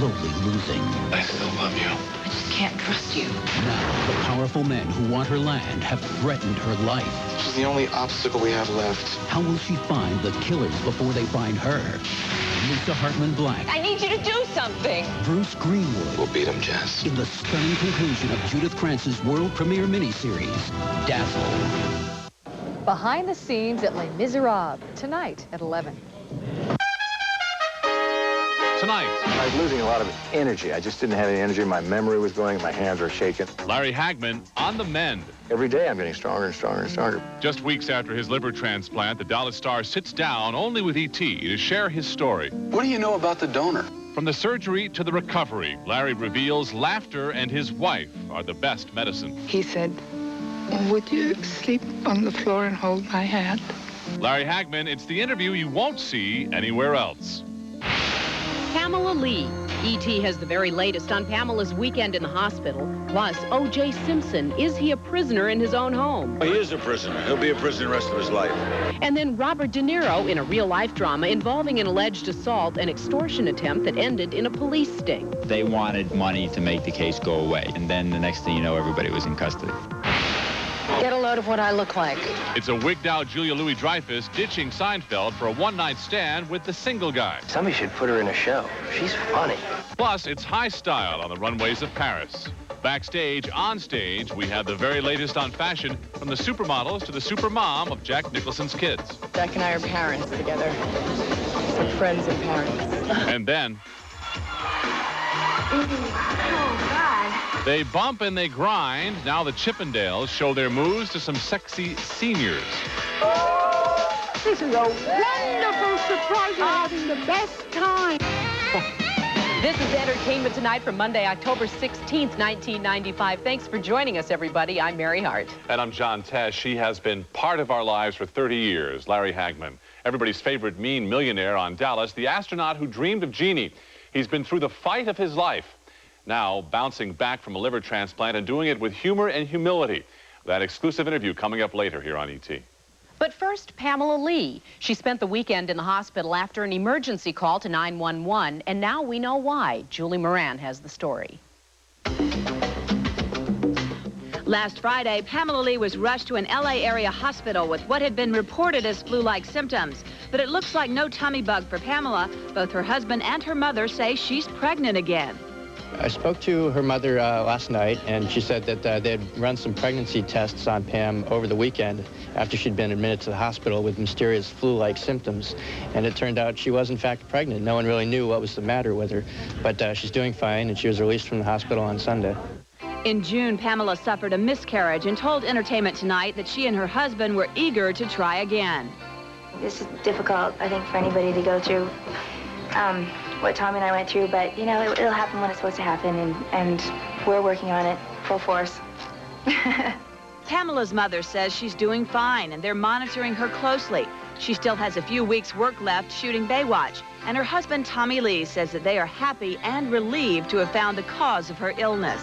slowly losing. I still love you. I just can't trust you. Now, the powerful men who want her land have threatened her life. She's the only obstacle we have left. How will she find the killers before they find her? Lisa Hartman Black. I need you to do something. Bruce Greenwood. We'll beat him, Jess. In the stunning conclusion of Judith Krantz's world premiere miniseries, Dazzle. Behind the scenes at Les Miserables, tonight at 11. Tonight, I was losing a lot of energy. I just didn't have any energy. My memory was going, my hands were shaking. Larry Hagman on the mend. Every day I'm getting stronger and stronger and stronger. Just weeks after his liver transplant, the Dallas star sits down only with E.T. to share his story. What do you know about the donor? From the surgery to the recovery, Larry reveals laughter and his wife are the best medicine. He said, "Would you sleep on the floor and hold my hand?" Larry Hagman, it's the interview you won't see anywhere else. Pamela Lee. E.T. has the very latest on Pamela's weekend in the hospital. Plus, O.J. Simpson. Is he a prisoner in his own home? He is a prisoner. He'll be a prisoner the rest of his life. And then Robert De Niro in a real-life drama involving an alleged assault and extortion attempt that ended in a police sting. They wanted money to make the case go away. And then the next thing you know, everybody was in custody. Get a load of what I look like. It's a wigged-out Julia Louis-Dreyfus ditching Seinfeld for a one-night stand with the single guy. Somebody should put her in a show. She's funny. Plus, it's high style on the runways of Paris. Backstage, on stage, we have the very latest on fashion, from the supermodels to the supermom of Jack Nicholson's kids. Jack and I are parents together. We're friends and parents. And then... they bump and they grind. Now the Chippendales show their moves to some sexy seniors. This is a wonderful surprise. You're having the best time. This is Entertainment Tonight for Monday, October 16th, 1995. Thanks for joining us, everybody. I'm Mary Hart. And I'm John Tesh. She has been part of our lives for 30 years, Larry Hagman. Everybody's favorite mean millionaire on Dallas, the astronaut who dreamed of Jeannie. He's been through the fight of his life. Now bouncing back from a liver transplant and doing it with humor and humility. That exclusive interview coming up later here on ET. But first, Pamela Lee. She spent the weekend in the hospital after an emergency call to 911, and now we know why. Julie Moran has the story. Last Friday, Pamela Lee was rushed to an L.A. area hospital with what had been reported as flu-like symptoms. But it looks like no tummy bug for Pamela. Both her husband and her mother say she's pregnant again. I spoke to her mother last night, and she said that they had run some pregnancy tests on Pam over the weekend after she'd been admitted to the hospital with mysterious flu-like symptoms. And it turned out she was, in fact, pregnant. No one really knew what was the matter with her, but she's doing fine, and she was released from the hospital on Sunday. In June, Pamela suffered a miscarriage and told Entertainment Tonight that she and her husband were eager to try again. This is difficult, I think, for anybody to go through. What Tommy and I went through, but, you know, it'll happen when it's supposed to happen, and we're working on it full force. Pamela's mother says she's doing fine, and they're monitoring her closely. She still has a few weeks' work left shooting Baywatch, and her husband, Tommy Lee, says that they are happy and relieved to have found the cause of her illness.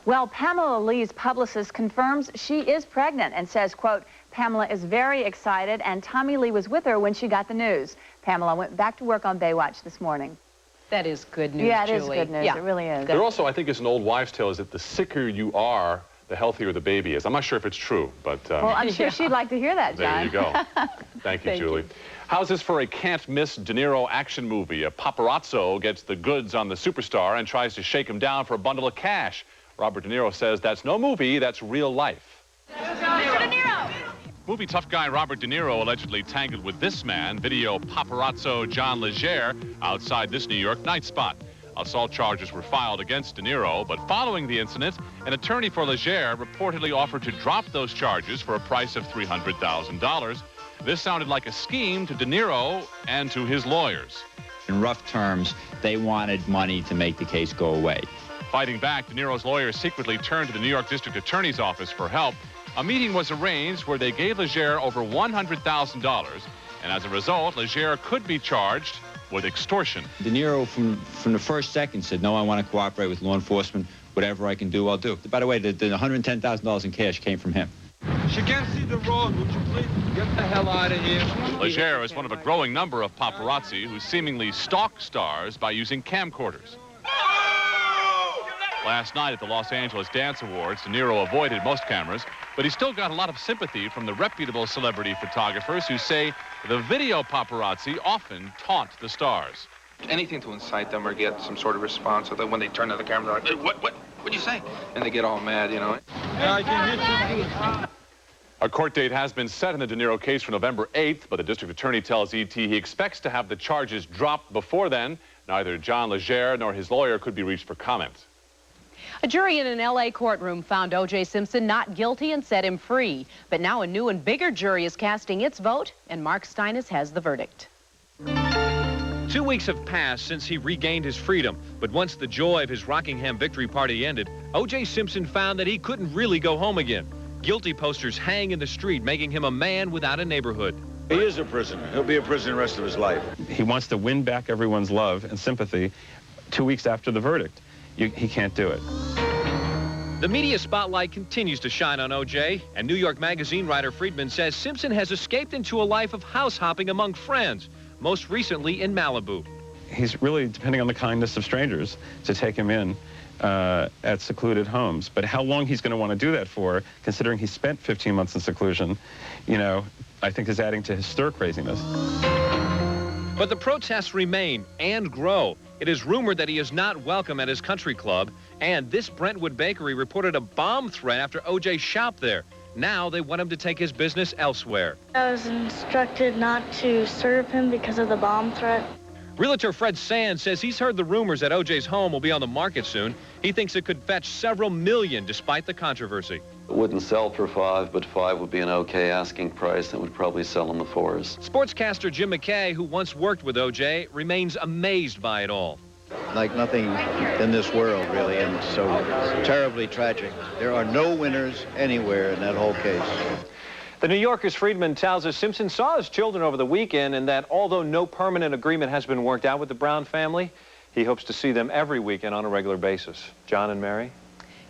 Well, Pamela Lee's publicist confirms she is pregnant and says, quote, Pamela is very excited, and Tommy Lee was with her when she got the news. Pamela went back to work on Baywatch this morning. That is good news, Yeah, it Julie. is good news. Yeah. It really is. There also, I think it's an old wives' tale, is that the sicker you are, the healthier the baby is. I'm not sure if it's true, but... well, I'm sure she'd like to hear that, John. There you go. Thank you, Julie. How's this for a can't-miss De Niro action movie? A paparazzo gets the goods on the superstar and tries to shake him down for a bundle of cash. Robert De Niro says that's no movie, that's real life. Mr. De Niro! Movie tough guy Robert De Niro allegedly tangled with this man, video paparazzo John Legere, outside this New York night spot. Assault charges were filed against De Niro, but following the incident, an attorney for Legere reportedly offered to drop those charges for a price of $300,000. This sounded like a scheme to De Niro and to his lawyers. In rough terms, they wanted money to make the case go away. Fighting back, De Niro's lawyers secretly turned to the New York District Attorney's Office for help. A meeting was arranged where they gave Legere over $100,000, and as a result, Legere could be charged with extortion. De Niro, from the first second, said, no, I want to cooperate with law enforcement. Whatever I can do, I'll do. By the way, the $110,000 in cash came from him. She can't see the road. Would you please get the hell out of here? Leger is one of a growing number of paparazzi who seemingly stalk stars by using camcorders. Last night at the Los Angeles Dance Awards, De Niro avoided most cameras, but he still got a lot of sympathy from the reputable celebrity photographers who say the video paparazzi often taunt the stars. Anything to incite them or get some sort of response, so that when they turn to the camera, they're like, what'd you say? And they get all mad, you know. Yeah, I can hit you. A court date has been set in the De Niro case for November 8th, but the district attorney tells ET he expects to have the charges dropped before then. Neither John Leger nor his lawyer could be reached for comment. A jury in an L.A. courtroom found O.J. Simpson not guilty and set him free. But now a new and bigger jury is casting its vote, and Mark Steines has the verdict. 2 weeks have passed since he regained his freedom, but once the joy of his Rockingham victory party ended, O.J. Simpson found that he couldn't really go home again. Guilty posters hang in the street, making him a man without a neighborhood. He is a prisoner. He'll be a prisoner the rest of his life. He wants to win back everyone's love and sympathy 2 weeks after the verdict. He can't do it. The media spotlight continues to shine on O.J., and New York Magazine writer Friedman says Simpson has escaped into a life of house hopping among friends, most recently in Malibu. He's really depending on the kindness of strangers to take him in at secluded homes. But how long he's going to want to do that for, considering he spent 15 months in seclusion, you know, I think is adding to his stir craziness. But the protests remain and grow. It is rumored that he is not welcome at his country club, and this Brentwood bakery reported a bomb threat after O.J. shopped there. Now they want him to take his business elsewhere. I was instructed not to serve him because of the bomb threat. Realtor Fred Sands says he's heard the rumors that O.J.'s home will be on the market soon. He thinks it could fetch several million despite the controversy. It wouldn't sell for $5, but $5 would be an okay asking price and would probably sell in the $4s. Sportscaster Jim McKay, who once worked with O.J., remains amazed by it all. Like nothing in this world, really, and so terribly tragic. There are no winners anywhere in that whole case. The New Yorker's Friedman tells us Simpson saw his children over the weekend and that although no permanent agreement has been worked out with the Brown family, he hopes to see them every weekend on a regular basis. John and Mary?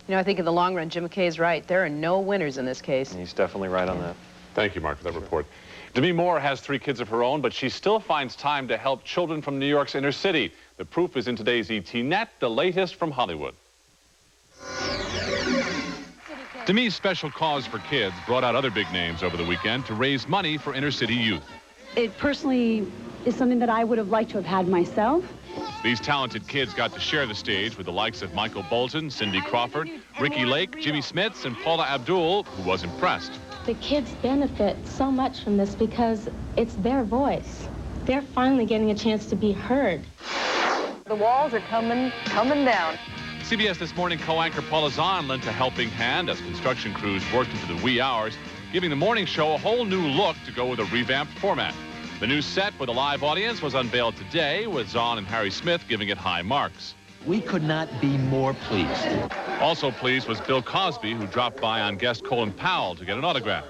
You know, I think in the long run, Jim McKay is right. There are no winners in this case. He's definitely right on that. Thank you, Mark, for that report. Demi Moore has 3 kids of her own, but she still finds time to help children from New York's inner city. The proof is in today's ET Net, the latest from Hollywood. Demi's Special Cause for Kids brought out other big names over the weekend to raise money for inner city youth. It personally is something that I would have liked to have had myself. These talented kids got to share the stage with the likes of Michael Bolton, Cindy Crawford, Ricky Lake, Jimmy Smits, and Paula Abdul, who was impressed. The kids benefit so much from this because it's their voice. They're finally getting a chance to be heard. The walls are coming down. CBS This Morning co-anchor Paula Zahn lent a helping hand as construction crews worked into the wee hours, giving the morning show a whole new look to go with a revamped format. The new set with a live audience was unveiled today, with Zahn and Harry Smith giving it high marks. We could not be more pleased. Also pleased was Bill Cosby, who dropped by on guest Colin Powell to get an autograph.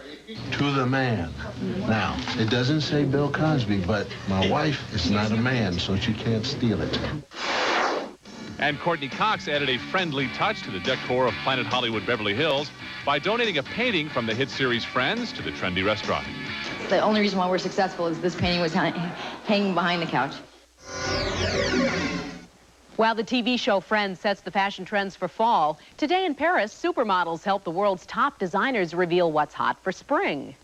To the man. Now, it doesn't say Bill Cosby, but my wife is not a man, so she can't steal it. And Courtney Cox added a friendly touch to the decor of Planet Hollywood Beverly Hills by donating a painting from the hit series Friends to the trendy restaurant. The only reason why we're successful is this painting was hanging behind the couch. While the TV show Friends sets the fashion trends for fall, today in Paris, supermodels help the world's top designers reveal what's hot for spring.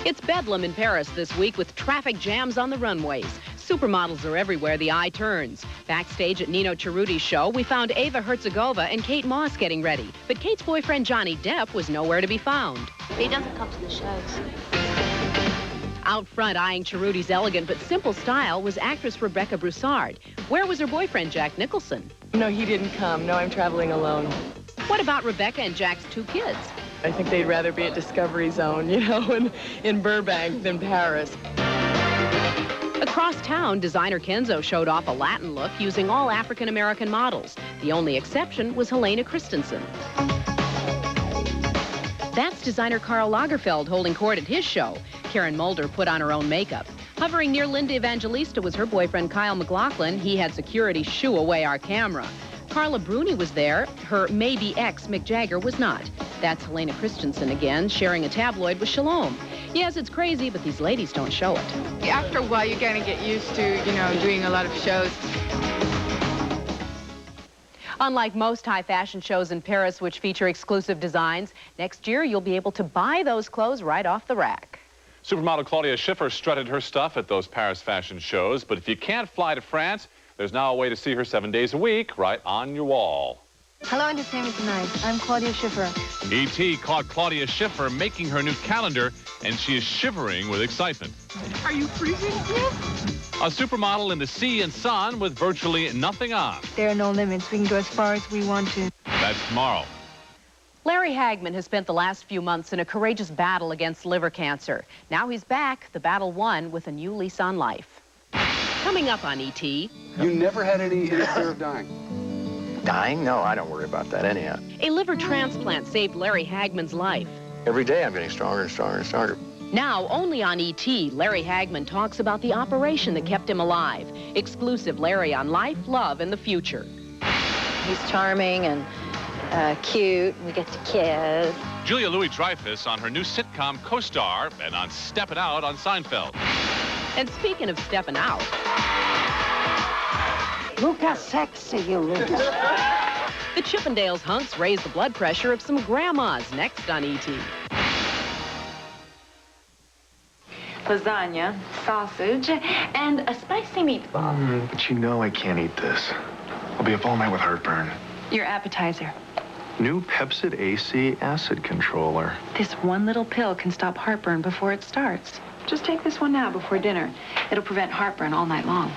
It's bedlam in Paris this week with traffic jams on the runways. Supermodels are everywhere the eye turns. Backstage at Nino Cerruti's show, we found Ava Herzegovina and Kate Moss getting ready. But Kate's boyfriend Johnny Depp was nowhere to be found. He doesn't come to the shows. Out front, eyeing Cerruti's elegant but simple style was actress Rebecca Broussard. Where was her boyfriend, Jack Nicholson? No, he didn't come. No, I'm traveling alone. What about Rebecca and Jack's 2 kids? I think they'd rather be at Discovery Zone, you know, in Burbank than Paris. Across town, designer Kenzo showed off a Latin look using all African-American models. The only exception was Helena Christensen. That's designer Karl Lagerfeld holding court at his show. Karen Mulder put on her own makeup. Hovering near Linda Evangelista was her boyfriend Kyle MacLachlan. He had security shoo away our camera. Carla Bruni was there. Her maybe ex, Mick Jagger, was not. That's Helena Christensen again, sharing a tabloid with Shalom. Yes, it's crazy, but these ladies don't show it. After a while, you kind of get used to, doing a lot of shows. Unlike most high fashion shows in Paris, which feature exclusive designs, next year you'll be able to buy those clothes right off the rack. Supermodel Claudia Schiffer strutted her stuff at those Paris fashion shows, but if you can't fly to France, there's now a way to see her 7 days a week right on your wall. Hello, Entertainment Tonight. I'm Claudia Schiffer. E.T. caught Claudia Schiffer making her new calendar, and she is shivering with excitement. Are you freezing? Yes. A supermodel in the sea and sun with virtually nothing on. There are no limits. We can go as far as we want to. That's tomorrow. Larry Hagman has spent the last few months in a courageous battle against liver cancer. Now he's back, the battle won, with a new lease on life. Coming up on E.T. You never had any fear of dying? Dying? No, I don't worry about that anyhow. A liver transplant saved Larry Hagman's life. Every day I'm getting stronger and stronger and stronger. Now, only on E.T., Larry Hagman talks about the operation that kept him alive. Exclusive Larry on life, love, and the future. He's charming and cute. We get to kiss. Julia Louis-Dreyfus on her new sitcom Co-Star and on Steppin' Out on Seinfeld. And speaking of stepping out... Look how sexy you look. The Chippendales hunks raise the blood pressure of some grandmas next on E.T. Lasagna, sausage, and a spicy meatball. But you know I can't eat this. I'll be up all night with heartburn. Your appetizer. New Pepcid AC acid controller. This one little pill can stop heartburn before it starts. Just take this one now before dinner. It'll prevent heartburn all night long.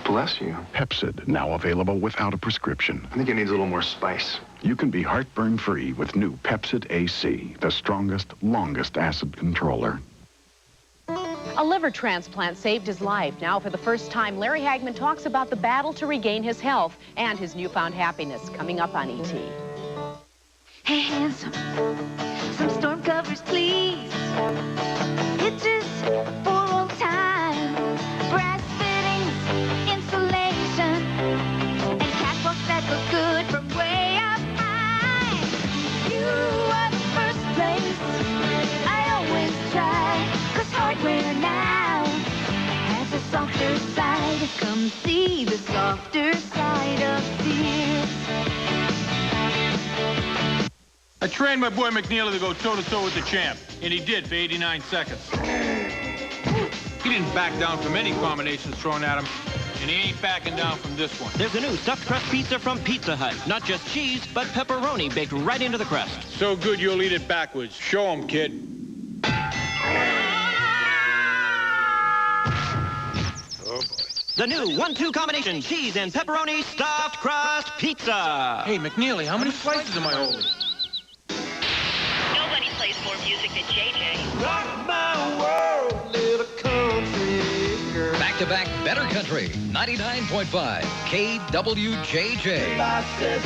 Bless you. Pepcid, now available without a prescription. I think it needs a little more spice. You can be heartburn-free with new Pepcid AC, the strongest, longest acid controller. A liver transplant saved his life. Now, for the first time, Larry Hagman talks about the battle to regain his health and his newfound happiness, coming up on E.T. Hey, handsome, some storm covers, please. Hitches for all time, brass fittings, insulation, and catwalks that look good from way up high. You are the first place I always try, 'cause hardware now has a softer side. Come see the softer side of Sears. I trained my boy McNeely to go toe-to-toe with the champ, and he did for 89 seconds. He didn't back down from any combinations thrown at him, and he ain't backing down from this one. There's a new stuffed crust pizza from Pizza Hut. Not just cheese, but pepperoni baked right into the crust. So good you'll eat it backwards. Show him, kid. Oh, boy. The new 1-2 combination cheese and pepperoni stuffed crust pizza. Hey, McNeely, how many slices am I holding? Nobody plays more music than JJ. Rock my world, little country girl. Back-to-back Better Country, 99.5 KWJJ. I said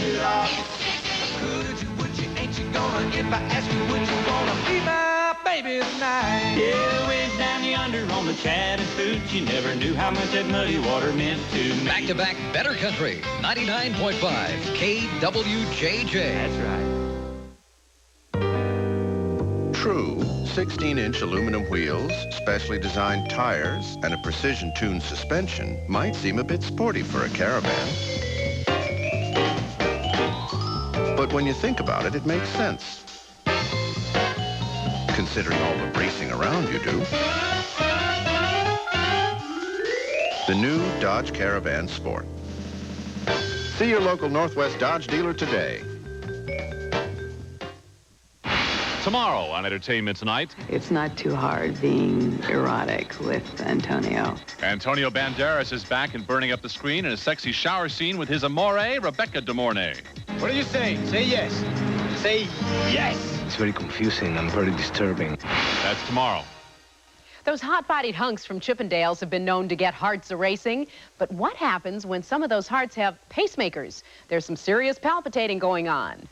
could you, would you, ain't you gonna, if I ask you, would you wanna be my baby tonight? Yeah, way down yonder on the Chattahoochee, you never knew how much that muddy water meant to me. Back-to-back Better Country, 99.5 KWJJ. That's right. True, 16-inch aluminum wheels, specially designed tires, and a precision-tuned suspension might seem a bit sporty for a Caravan. But when you think about it, it makes sense. Considering all the racing around you do. The new Dodge Caravan Sport. See your local Northwest Dodge dealer today. Tomorrow on Entertainment Tonight. It's not too hard being erotic with Antonio. Antonio Banderas is back and burning up the screen in a sexy shower scene with his amore, Rebecca De Mornay. What do you say? Say yes. Say yes. It's very confusing and very disturbing. That's tomorrow. Those hot-bodied hunks from Chippendales have been known to get hearts a-racing. But what happens when some of those hearts have pacemakers? There's some serious palpitating going on.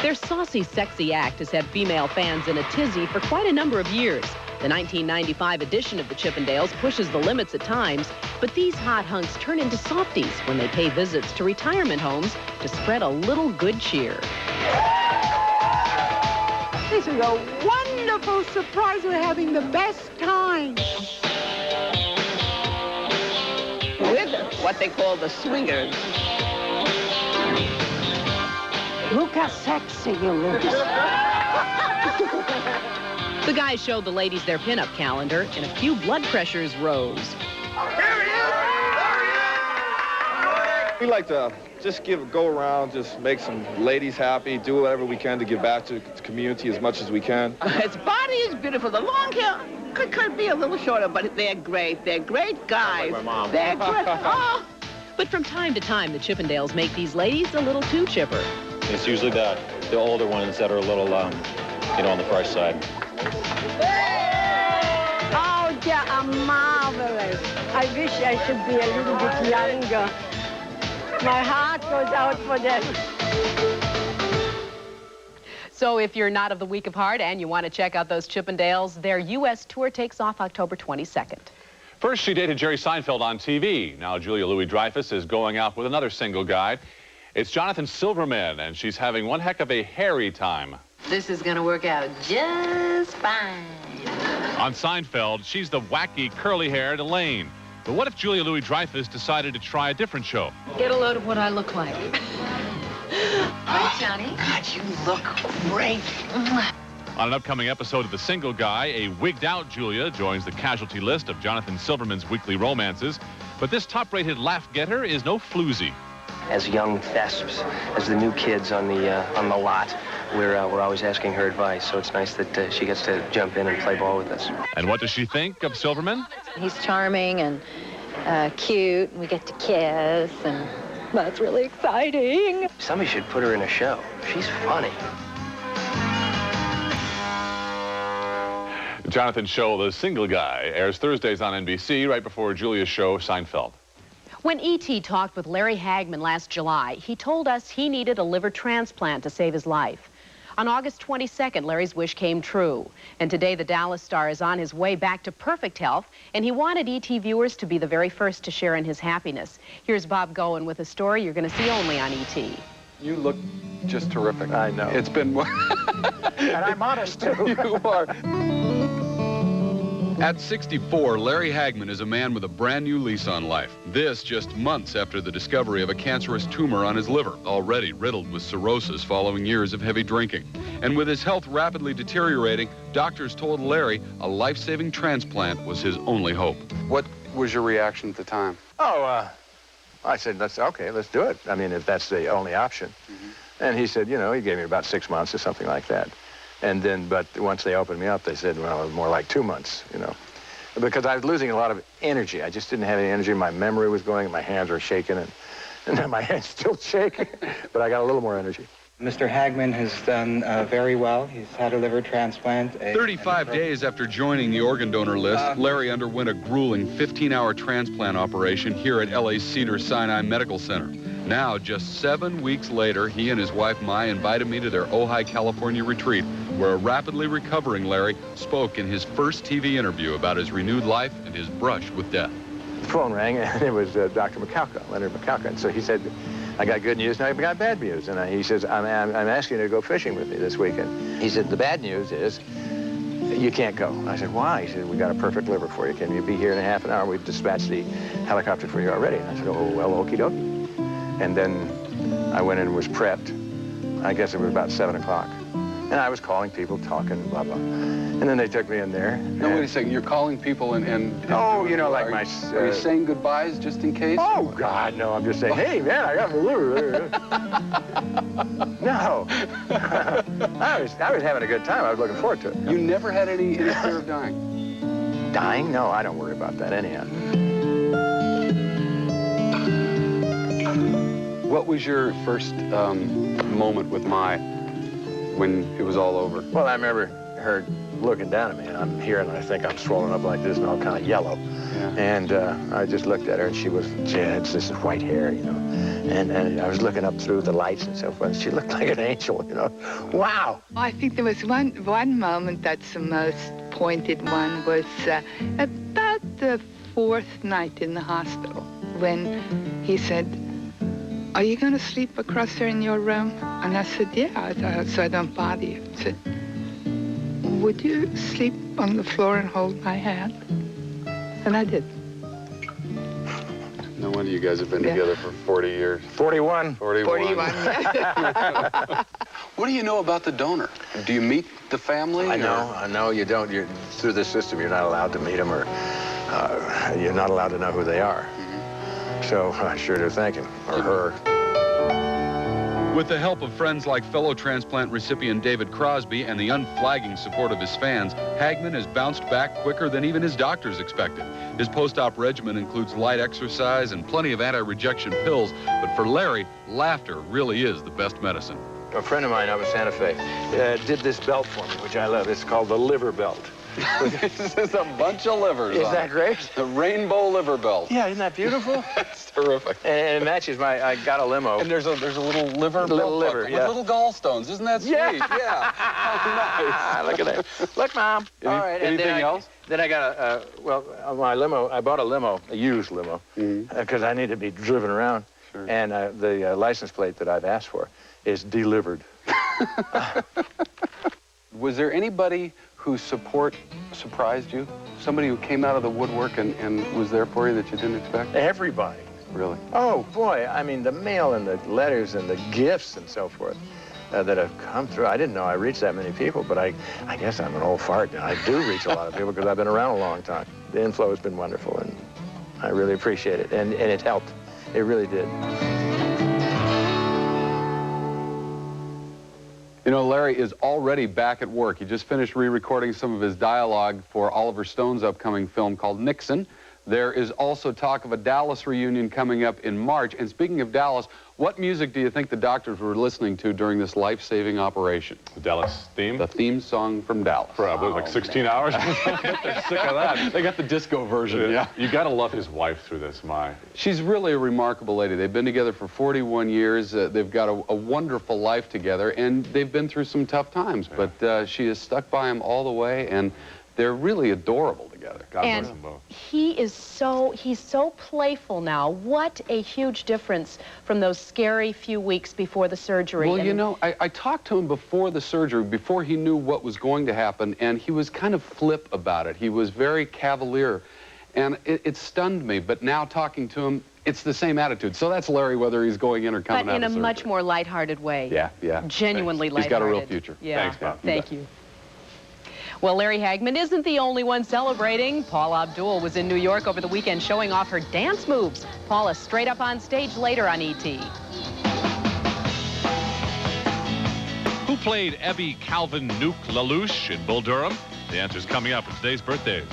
Their saucy, sexy act has had female fans in a tizzy for quite a number of years. The 1995 edition of the Chippendales pushes the limits at times, but these hot hunks turn into softies when they pay visits to retirement homes to spread a little good cheer. This is a wonderful surprise. We're having the best time. With what they call the swingers. Look how sexy you look. The guys showed the ladies their pinup calendar, and a few blood pressures rose. We like to just go around, just make some ladies happy, do whatever we can to give back to the community as much as we can. His body is beautiful. The long hair could be a little shorter, but they're great. They're great guys. Like my mom. They're great. Oh. But from time to time, the Chippendales make these ladies a little too chipper. It's usually the older ones that are a little, on the fresh side. Oh, they are marvelous. I wish I could be a little bit younger. My heart goes out for them. So if you're not of the week of heart and you want to check out those Chippendales, their U.S. tour takes off October 22nd. First, she dated Jerry Seinfeld on TV. Now, Julia Louis-Dreyfus is going out with another single guy. It's Jonathan Silverman, and she's having one heck of a hairy time. This is going to work out just fine. On Seinfeld, she's the wacky, curly-haired Elaine. But what if Julia Louis-Dreyfus decided to try a different show? Get a load of what I look like. Hi, Johnny. God, you look great. On an upcoming episode of The Single Guy, a wigged-out Julia joins the casualty list of Jonathan Silverman's weekly romances. But this top-rated laugh-getter is no floozy. As young thesps, as the new kids on the lot, we're always asking her advice, so it's nice that she gets to jump in and play ball with us. And what does she think of Silverman? He's charming and cute, and we get to kiss, and that's really exciting. Somebody should put her in a show. She's funny. Jonathan's show, The Single Guy, airs Thursdays on NBC right before Julia's show, Seinfeld. When E.T. talked with Larry Hagman last July, he told us he needed a liver transplant to save his life. On August 22nd, Larry's wish came true. And today, the Dallas star is on his way back to perfect health, and he wanted E.T. viewers to be the very first to share in his happiness. Here's Bob Goen with a story you're going to see only on E.T. You look just terrific. I know. It's been... And I'm honest, too. You are. At 64, Larry Hagman is a man with a brand new lease on life. This just months after the discovery of a cancerous tumor on his liver, already riddled with cirrhosis following years of heavy drinking. And with his health rapidly deteriorating, doctors told Larry a life-saving transplant was his only hope. What was your reaction at the time? Oh, I said, let's do it. I mean, if that's the only option. Mm-hmm. And he said, he gave me about 6 months or something like that. And then, but once they opened me up, they said, well, more like 2 months, because I was losing a lot of energy. I just didn't have any energy. My memory was going, my hands were shaking, and my hands still shake, but I got a little more energy. Mr. Hagman has done very well. He's had a liver transplant. 35 days after joining the organ donor list, Larry underwent a grueling 15-hour transplant operation here at LA's Cedars-Sinai Medical Center. Now, just 7 weeks later, he and his wife, Mai, invited me to their Ojai, California retreat, where a rapidly recovering Larry spoke in his first TV interview about his renewed life and his brush with death. The phone rang, and it was Dr. McCalca, Leonard McCalca. And so he said, I got good news, and I got bad news. And he says, I'm asking you to go fishing with me this weekend. He said, the bad news is you can't go. I said, why? He said, we got a perfect liver for you. Can you be here in a half an hour? We've dispatched the helicopter for you already. And I said, oh, well, okie dokie. And then I went in and was prepped. I guess it was about 7 o'clock. And I was calling people, talking, blah, blah. And then they took me in there. No, wait a second. You're calling people and oh, like my... Are you saying goodbyes just in case? Oh, God, no. I'm just saying, hey, man, I got my liver. No. I was having a good time. I was looking forward to it. You never had any fear of dying? Dying? No, I don't worry about that anyhow. What was your first moment with Mai when it was all over? Well, I remember her looking down at me, and I'm here, and I think I'm swollen up like this and all kind of yellow. Yeah. And I just looked at her, and she had this white hair, you know. And I was looking up through the lights and so forth. She looked like an angel, you know. Wow. I think there was one moment that's the most pointed one was about the 4th night in the hospital when he said, "Are you going to sleep across there in your room?" And I said, "Yeah, so I don't bother you." He said, "Would you sleep on the floor and hold my hand?" And I did. No wonder you guys have been together for 40 years. 41. 41. What do you know about the donor? Do you meet the family? I know. You don't. Through this system, you're not allowed to meet them, or you're not allowed to know who they are. So I sure do thank him, or her. With the help of friends like fellow transplant recipient David Crosby and the unflagging support of his fans, Hagman has bounced back quicker than even his doctors expected. His post-op regimen includes light exercise and plenty of anti-rejection pills, but for Larry, laughter really is the best medicine. A friend of mine up in Santa Fe did this belt for me, which I love. It's called the liver belt. This is a bunch of livers. Is that great? The rainbow liver belt. Yeah, isn't that beautiful? That's terrific. And it matches I got a limo. And there's a little liver belt. Little liver, with yeah. little gallstones. Isn't that sweet? Yeah. How nice. Look at that. Look, Mom. All right. Anything else? Then I got my limo. I bought a limo, a used limo, because I need to be driven around. Sure. And the license plate that I've asked for is delivered. Was there anybody whose support surprised you? Somebody who came out of the woodwork and was there for you that you didn't expect? Everybody. Really? Oh, boy. I mean, the mail and the letters and the gifts and so forth that have come through. I didn't know I reached that many people, but I guess I'm an old fart, and I do reach a lot of people because I've been around a long time. The inflow has been wonderful, and I really appreciate it. And it helped. It really did. You know, Larry is already back at work. He just finished re-recording some of his dialogue for Oliver Stone's upcoming film called Nixon. There is also talk of a Dallas reunion coming up in March. And speaking of Dallas, what music do you think the doctors were listening to during this life-saving operation? The Dallas theme? The theme song from Dallas. Probably like 16 hours. They're sick of that. They got the disco version, yeah. You got to love his wife through this, She's really a remarkable lady. They've been together for 41 years. They've got a wonderful life together, and they've been through some tough times. Yeah. But she has stuck by him all the way, and they're really adorable together. God bless them both. He's so playful now. What a huge difference from those scary few weeks before the surgery. Well, you know, I talked to him before the surgery, before he knew what was going to happen, and he was kind of flip about it. He was very cavalier, and it stunned me. But now talking to him, it's the same attitude. So that's Larry, whether he's going in or coming out of surgery. But in a much more lighthearted way. Yeah. Genuinely lighthearted. He's got a real future. Yeah. Thanks, Bob. Thank you. Well, Larry Hagman isn't the only one celebrating. Paula Abdul was in New York over the weekend showing off her dance moves. Paula straight up on stage later on E.T. Who played Ebby Calvin Nuke LaLoosh in Bull Durham? The answer's coming up in today's birthdays.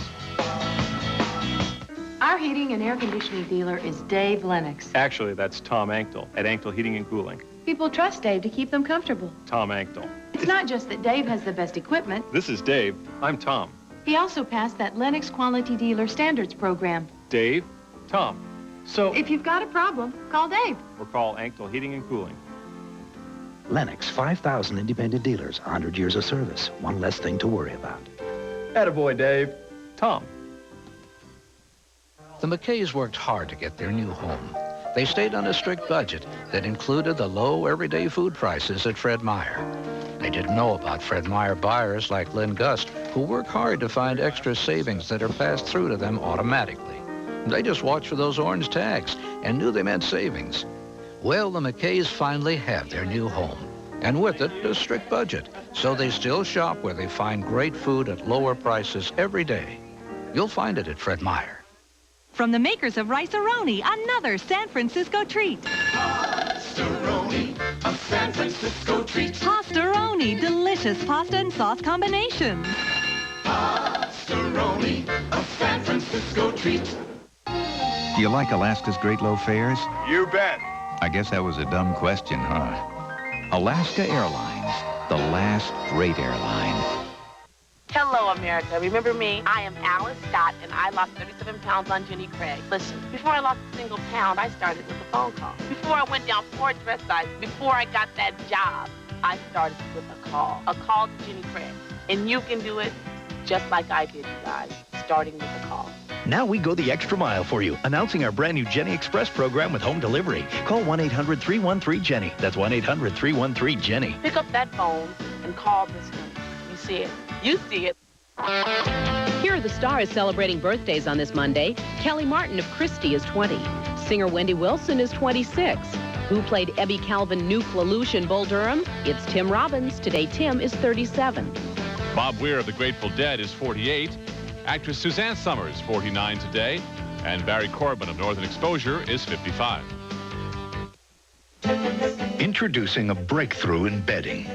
Our heating and air conditioning dealer is Dave Lennox. Actually, that's Tom Anktel at Anktel Heating and Cooling. People trust Dave to keep them comfortable. Tom Anktel. It's not just that Dave has the best equipment. This is Dave. I'm Tom. He also passed that Lennox Quality Dealer Standards program. Dave, Tom. So if you've got a problem, call Dave. Or call Anktel Heating and Cooling. Lennox, 5,000 independent dealers, 100 years of service. One less thing to worry about. Attaboy, Dave. Tom. The McKays worked hard to get their new home. They stayed on a strict budget that included the low everyday food prices at Fred Meyer. They didn't know about Fred Meyer buyers like Lynn Gust, who work hard to find extra savings that are passed through to them automatically. They just watched for those orange tags and knew they meant savings. Well, the McKays finally have their new home, and with it, a strict budget, so they still shop where they find great food at lower prices every day. You'll find it at Fred Meyer. From the makers of Rice-A-Roni, another San Francisco treat. Pasta-roni, a San Francisco treat. Pasta-roni, delicious pasta and sauce combinations. Pasta-roni, a San Francisco treat. Do you like Alaska's great low fares? You bet. I guess that was a dumb question, huh? Alaska Airlines, the last great airline. America. Remember me? I am Alice Scott, and I lost 37 pounds on Jenny Craig. Listen, before I lost a single pound, I started with a phone call. Before I went down 4 dress sizes, before I got that job, I started with a call to Jenny Craig. And you can do it just like I did, you guys, starting with a call. Now we go the extra mile for you, announcing our brand new Jenny Express program with home delivery. Call 1-800-313-JENNY. That's 1-800-313-JENNY. Pick up that phone and call this number. You see it. You see it. Here are the stars celebrating birthdays on this Monday. Kelly Martin of Christie is 20. Singer Wendy Wilson is 26. Who played Ebby Calvin Nuke LaLoosh in Bull Durham? It's Tim Robbins. Today, Tim is 37. Bob Weir of the Grateful Dead is 48. Actress Suzanne Summers, 49 today. And Barry Corbin of Northern Exposure is 55. Introducing a breakthrough in bedding.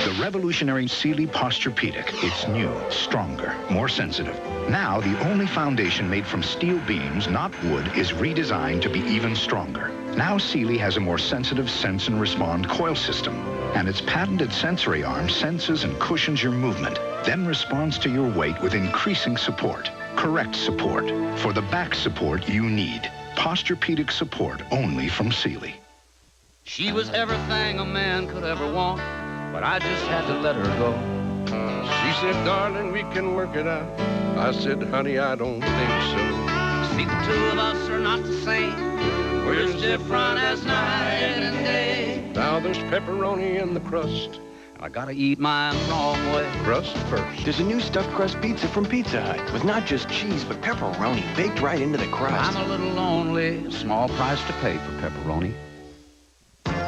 The revolutionary Sealy Posturepedic. It's new, stronger, more sensitive. Now, the only foundation made from steel beams, not wood, is redesigned to be even stronger. Now, Sealy has a more sensitive sense and respond coil system. And its patented sensory arm senses and cushions your movement, then responds to your weight with increasing support. Correct support for the back support you need. Posturepedic support only from Sealy. She was everything a man could ever want, but I just had to let her go. She said, darling, we can work it out. I said, honey, I don't think so. See, the two of us are not the same. We're as different as night and day. Now there's pepperoni in the crust. I gotta eat mine the wrong way. Crust first. There's a new stuffed crust pizza from Pizza Hut with not just cheese, but pepperoni baked right into the crust. I'm a little lonely. Small price to pay for pepperoni.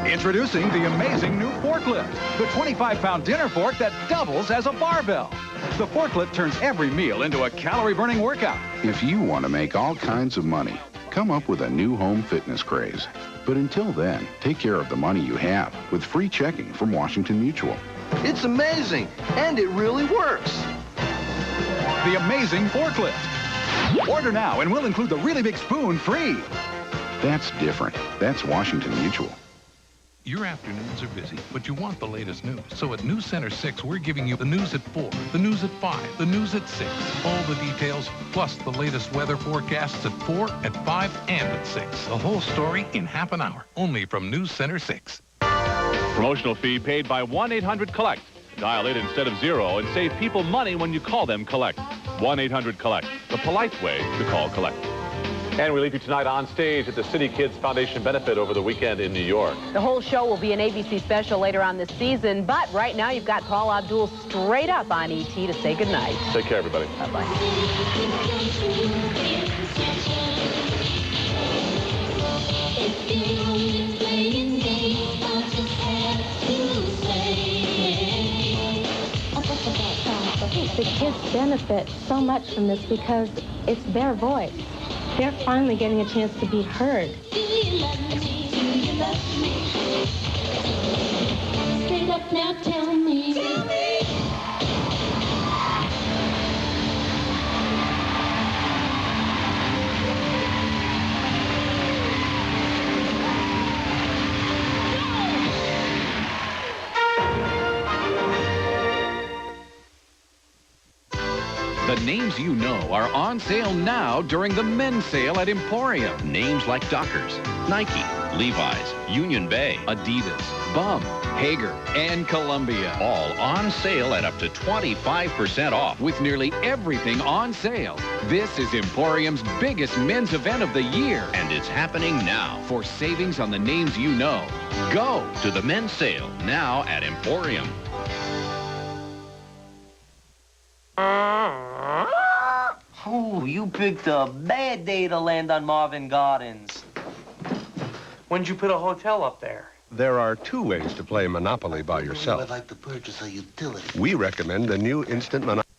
Introducing the amazing new forklift, the 25-pound dinner fork that doubles as a barbell. The forklift turns every meal into a calorie-burning workout. If you want to make all kinds of money, come up with a new home fitness craze. But until then, take care of the money you have with free checking from Washington Mutual. It's amazing, and it really works. The amazing forklift. Order now, and we'll include the really big spoon free. That's different. That's Washington Mutual. Your afternoons are busy, but you want the latest news. So at News Center 6, we're giving you the news at 4, the news at 5, the news at 6. All the details, plus the latest weather forecasts at 4, at 5, and at 6. The whole story in half an hour, only from News Center 6. Promotional fee paid by 1-800-COLLECT. Dial it instead of 0 and save people money when you call them collect. 1-800-COLLECT, the polite way to call collect. And we leave you tonight on stage at the City Kids Foundation benefit over the weekend in New York. The whole show will be an ABC special later on this season, but right now you've got Paul Abdul straight up on ET to say goodnight. Take care, everybody. Bye-bye. The kids benefit so much from this because it's their voice. They're finally getting a chance to be heard. Do you love me? Do you love me? Straight up now, tell me. Tell me. The names you know are on sale now during the men's sale at Emporium. Names like Dockers, Nike, Levi's, Union Bay, Adidas, Bum, Hager, and Columbia. All on sale at up to 25% off with nearly everything on sale. This is Emporium's biggest men's event of the year. And it's happening now. For savings on the names you know, go to the men's sale now at Emporium. Oh, you picked a bad day to land on Marvin Gardens. When'd you put a hotel up there? There are two ways to play Monopoly by yourself. I'd like to purchase a utility. We recommend the new Instant Monopoly.